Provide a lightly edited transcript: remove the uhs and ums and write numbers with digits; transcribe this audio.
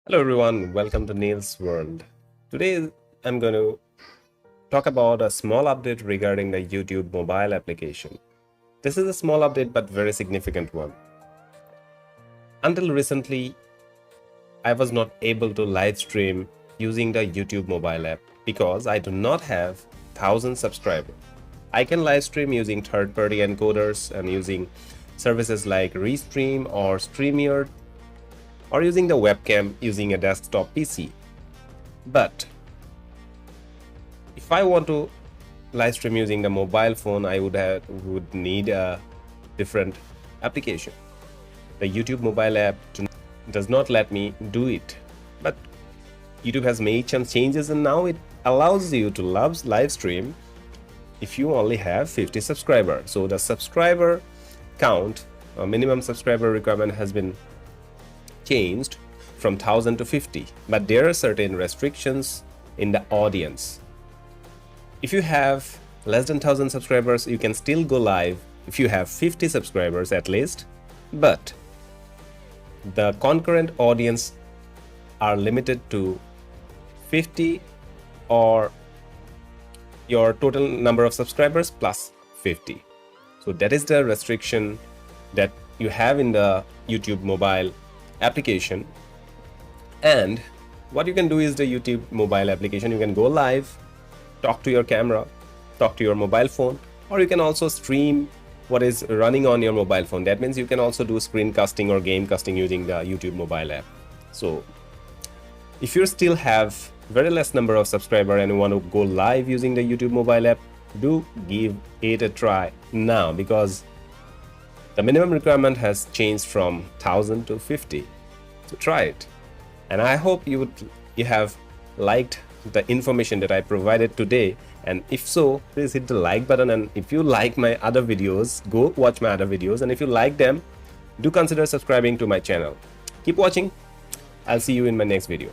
Hello everyone, welcome to Neil's World. Today I'm going to talk about a small update regarding the YouTube mobile application. This is a small update but very significant one. Until recently, I was not able to live stream using the YouTube mobile app because I do not have 1000 subscribers. I can live stream using third-party encoders and using services like Restream or StreamYard, or using the webcam using a desktop PC. But if I want to live stream using the mobile phone, I would need a different application. The YouTube mobile app does not let me do it. But YouTube has made some changes and now it allows you to live stream if you only have 50 subscribers. So the subscriber count, minimum subscriber requirement has been changed from 1000 to 50, but there are certain restrictions in the audience. If you have less than 1000 subscribers, you can still go live if you have 50 subscribers at least, but the concurrent audience are limited to 50 or your total number of subscribers plus 50. So that is the restriction that you have in the YouTube mobile application. And what you can do is the YouTube mobile application, you can go live, talk to your camera, talk to your mobile phone, or you can also stream what is running on your mobile phone. That means you can also do screencasting or game casting using the YouTube mobile app. So if you still have very less number of subscribers and you want to go live using the YouTube mobile app, do give it a try now, because the minimum requirement has changed from 1000 to 50. So try it. And I hope you have liked the information that I provided today. And if so, please hit the like button. And if you like my other videos, go watch my other videos. And if you like them, do consider subscribing to my channel. Keep watching. I'll see you in my next video.